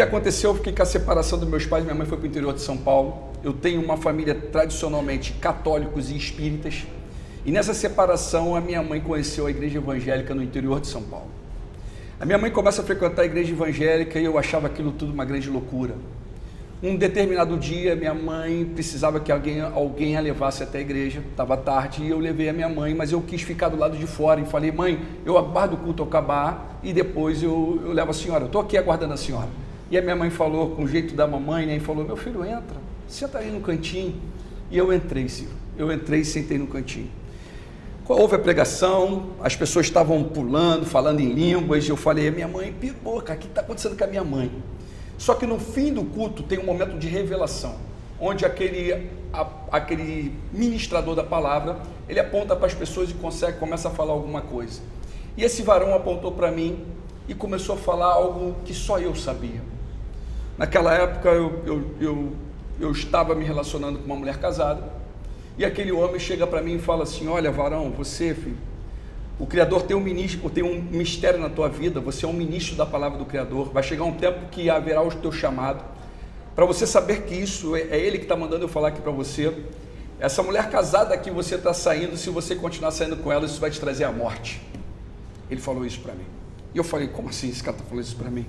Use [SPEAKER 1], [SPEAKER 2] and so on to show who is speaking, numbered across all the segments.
[SPEAKER 1] que aconteceu? Eu fiquei com a separação dos meus pais, minha mãe foi para o interior de São Paulo. Eu tenho uma família tradicionalmente católicos e espíritas. E nessa separação, a minha mãe conheceu a igreja evangélica no interior de São Paulo. A minha mãe começa a frequentar a igreja evangélica e eu achava aquilo tudo uma grande loucura. Um determinado dia, minha mãe precisava que alguém a levasse até a igreja, estava tarde, e eu levei a minha mãe, mas eu quis ficar do lado de fora e falei, mãe, eu aguardo o culto acabar e depois eu levo a senhora, eu estou aqui aguardando a senhora. E a minha mãe falou, com o jeito da mamãe, né, e falou, meu filho, entra, senta aí no cantinho. E eu entrei, Ciro, e sentei no cantinho. Houve a pregação, as pessoas estavam pulando, falando em línguas, e eu falei, minha mãe, pirou, cara, o que está acontecendo com a minha mãe? Só que no fim do culto tem um momento de revelação, onde aquele ministrador da palavra, ele aponta para as pessoas e começa a falar alguma coisa. E esse varão apontou para mim e começou a falar algo que só eu sabia. Naquela época eu estava me relacionando com uma mulher casada, e aquele homem chega para mim e fala assim, olha varão, você filho, o Criador tem um mistério na tua vida, você é um ministro da palavra do Criador, vai chegar um tempo que haverá o teu chamado, para você saber que isso é Ele que está mandando eu falar aqui para você, essa mulher casada que você está saindo, se você continuar saindo com ela, isso vai te trazer a morte. Ele falou isso para mim, e eu falei, como assim esse cara está falando isso para mim?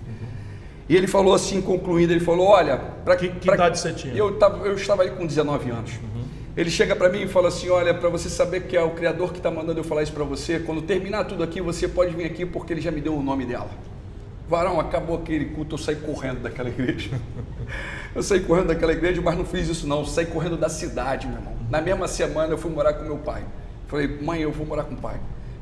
[SPEAKER 1] E ele falou assim, concluindo, ele falou, olha...
[SPEAKER 2] Que idade você tinha?
[SPEAKER 1] Eu estava ali com 19 anos. Ele chega para mim e fala assim, olha, para você saber que é o Criador que está mandando eu falar isso para você, quando terminar tudo aqui, você pode vir aqui porque Ele já me deu o nome dela. Varão, acabou aquele culto, eu saí correndo daquela igreja. Eu saí correndo daquela igreja, mas não fiz isso não, eu saí correndo da cidade, meu irmão. Na mesma semana eu fui morar com meu pai. Falei, mãe, eu vou morar com o pai.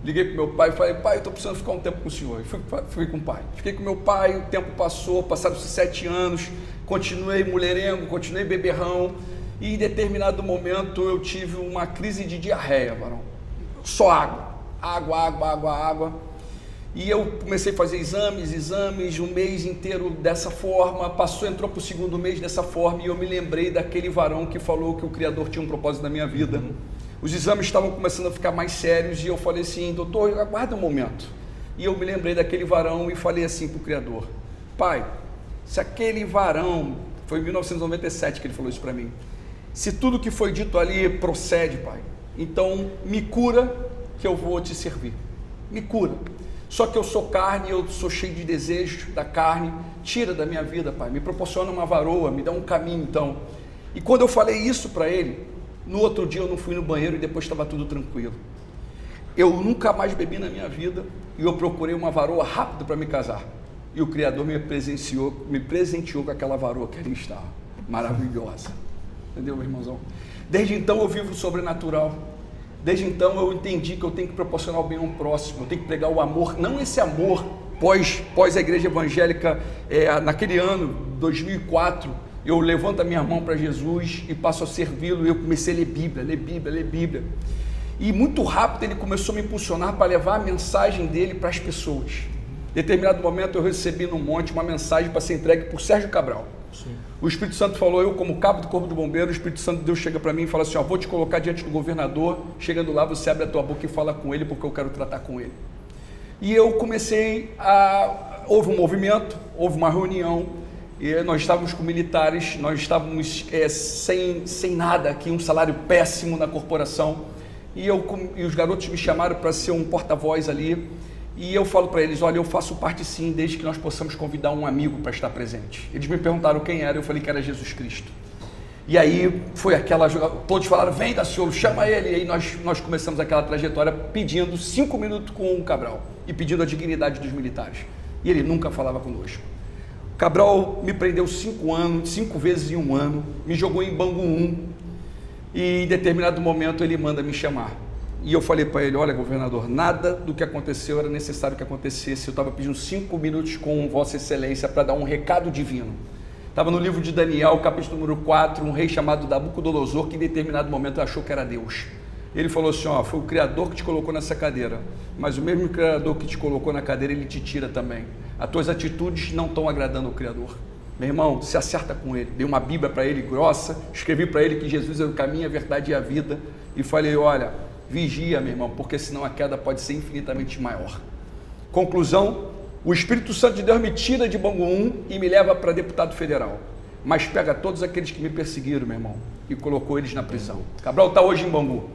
[SPEAKER 1] Liguei para meu pai e falei, pai, eu estou precisando ficar um tempo com o senhor. E fui com o pai. Fiquei com meu pai, o tempo passou, passaram-se 7 anos, continuei mulherengo, continuei beberrão. E em determinado momento eu tive uma crise de diarreia, varão. Só água. E eu comecei a fazer exames, um mês inteiro dessa forma, entrou para o segundo mês dessa forma, e eu me lembrei daquele varão que falou que o Criador tinha um propósito na minha vida. Os exames estavam começando a ficar mais sérios, e eu falei assim, doutor, aguarda um momento. E eu me lembrei daquele varão e falei assim para o Criador, pai, se aquele varão, foi em 1997 que ele falou isso para mim, se tudo que foi dito ali procede, pai, então me cura que eu vou te servir, me cura. Só que eu sou carne, eu sou cheio de desejo da carne, tira da minha vida, pai, me proporciona uma varoa, me dá um caminho então. E quando eu falei isso para ele, no outro dia eu não fui no banheiro e depois estava tudo tranquilo. Eu nunca mais bebi na minha vida e eu procurei uma varoa rápido para me casar. E o Criador me presenteou com aquela varoa que ali estava, maravilhosa. Entendeu, meu irmãozão? Desde então eu vivo sobrenatural. Desde então eu entendi que eu tenho que proporcionar o bem ao próximo, eu tenho que pregar o amor, não esse amor pós a igreja evangélica, naquele ano, 2004, eu levanto a minha mão para Jesus e passo a servi-lo, e eu comecei a ler Bíblia. E muito rápido ele começou a me impulsionar para levar a mensagem dele para as pessoas. Em determinado momento eu recebi no monte uma mensagem para ser entregue por Sérgio Cabral. Sim. O Espírito Santo falou, eu como cabo do corpo do bombeiro, o Espírito Santo de Deus chega para mim e fala assim, vou te colocar diante do governador, chegando lá você abre a tua boca e fala com ele, porque eu quero tratar com ele. E eu comecei houve um movimento, houve uma reunião, e nós estávamos com militares, nós estávamos sem nada aqui, um salário péssimo na corporação, e os garotos me chamaram para ser um porta-voz ali, e eu falo para eles, olha, eu faço parte sim, desde que nós possamos convidar um amigo para estar presente. Eles me perguntaram quem era, eu falei que era Jesus Cristo. E aí foi todos falaram, vem Daciolo, chama ele. E aí nós começamos aquela trajetória pedindo 5 minutos com o Cabral e pedindo a dignidade dos militares. E ele nunca falava conosco. Cabral me prendeu 5 vezes em 1 ano, me jogou em Bangu 1 e em determinado momento ele manda me chamar. E eu falei para ele, olha governador, nada do que aconteceu era necessário que acontecesse, eu estava pedindo 5 minutos com Vossa Excelência para dar um recado divino. Estava no livro de Daniel, capítulo número 4, um rei chamado Nabucodonosor, que em determinado momento achou que era Deus. Ele falou assim, foi o Criador que te colocou nessa cadeira, mas o mesmo Criador que te colocou na cadeira, ele te tira também. As tuas atitudes não estão agradando ao Criador. Meu irmão, se acerta com ele. Dei uma Bíblia para ele grossa, escrevi para ele que Jesus é o caminho, a verdade e a vida, e falei, olha, vigia, meu irmão, porque senão a queda pode ser infinitamente maior. Conclusão, O Espírito Santo de Deus me tira de Bangu 1 e me leva para deputado federal. Mas pega todos aqueles que me perseguiram, meu irmão, e colocou eles na prisão. Cabral está hoje em Bangu.